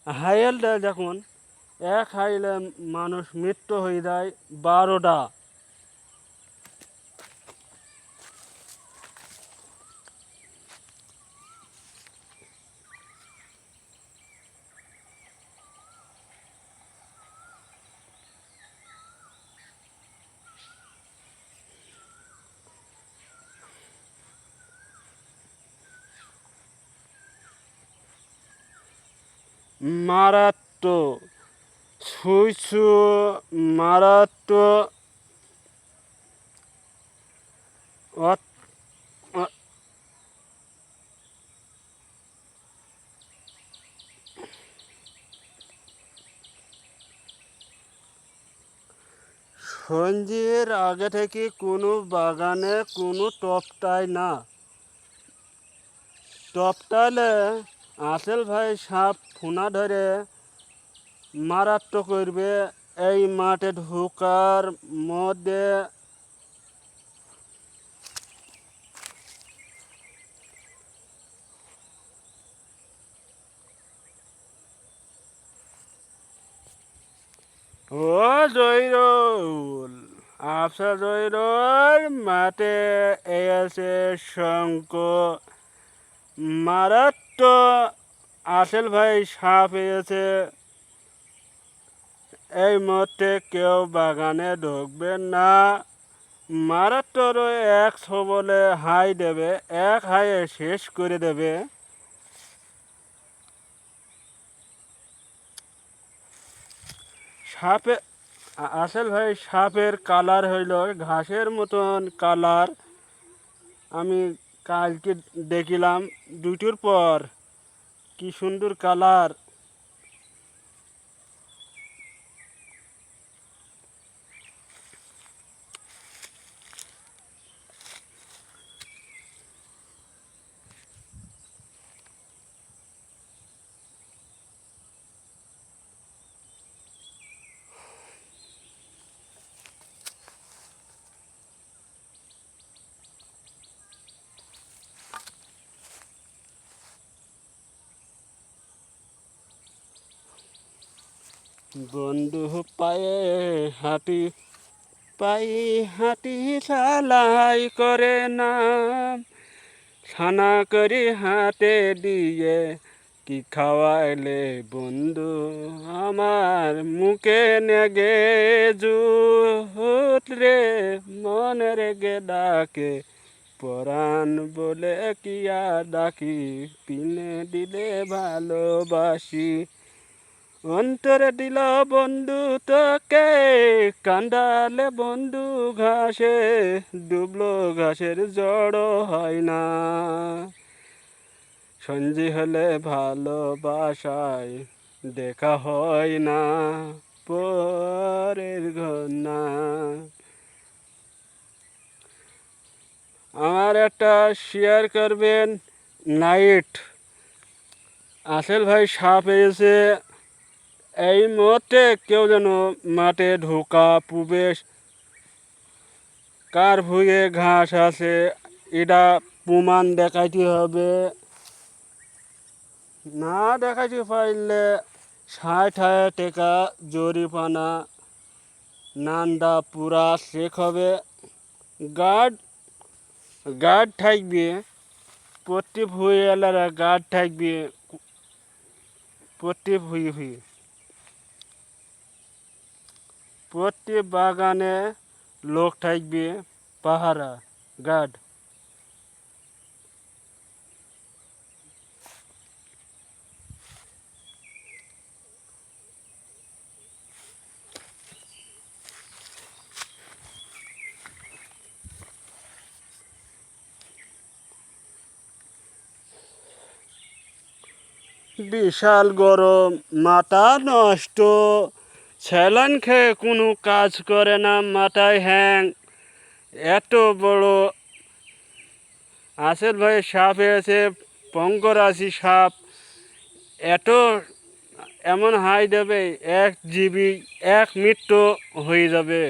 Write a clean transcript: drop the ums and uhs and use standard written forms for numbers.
হাইলটা যখন এক হাইলে মানুষ মৃত্যু হয়ে যায় 12টা। মারাত্মক ছুঁইছু মারাত্মক সঞ্জির আগে থেকে কোনো বাগানে কোনো টপটায় না। টপটাইলে আসেল ভাই সাপ ফোনা ধরে মারাত্মক করবে। এই মাঠে ঢোকার মধ্যে ও জয়রুল, আফসা জয়রুল মাঠে এসে শঙ্ক মারাত্মক আসেল ভাই সাপ এসে। এই মুহূর্তে কেউ বাগানে ঢুকবেন না। মারাত্মক এক ছবলে হাই দেবে, এক হাইয়ে শেষ করে দেবে। সাপে আসেল ভাই সাপের কালার হইল ঘাসের মতন কালার। আমি কালকে দেখিলাম দুটোর পর, কি সুন্দর কালার। বন্ধু পায়ে হাঁটি, পাই হাঁটি চালাই করে নাম, ছানা করি হাতে দিয়ে কি খাওয়াইলে বন্ধু আমার মুখে নেগে জুত রে, মনে রেগে ডাকে পরাণ বলে কি আর ডাকি, পিনে দিলে ভালোবাসি অন্তরে দিল বন্ধু তোকে, কান্দালে বন্ধু ঘাসে ডুবলো ঘাসের জড়ো হয় না। সঞ্জি হলে ভালোবাসায় দেখা হয় না পরের ঘটনা। আমার একটা শেয়ার করবেন নাইট। আসেল ভাই সাপ এসে এই মুহূর্তে কেউ যেন মাঠে ঢোকা প্রবেশ, কার ভুঁয়ে ঘাস আছে এটা প্রমাণ দেখাইতে হবে। না দেখাইতে পারলে 60,000 টাকা জরিমানা, নান্দা পুরা শেখ হবে। গার্ড গার্ড থাকবে, প্রতি ভুঁয়ে এলারা গার্ড থাকবে, প্রতি ভুঁয়ে ভুঁয়ে প্রতি বাগানে লোক থাকবে পাহারা গার্ড। বিশাল গরম, মাথা নষ্ট, স্যালাইন খেয়ে কোনো কাজ করে না, মাথায় হ্যাং। এত বড় আসেল ভাই সাপ এসে পঙ্গরাশি সাপ, এত এমন হাই দেবে 1 জিবি 1 মৃত্যু হয়ে যাবে।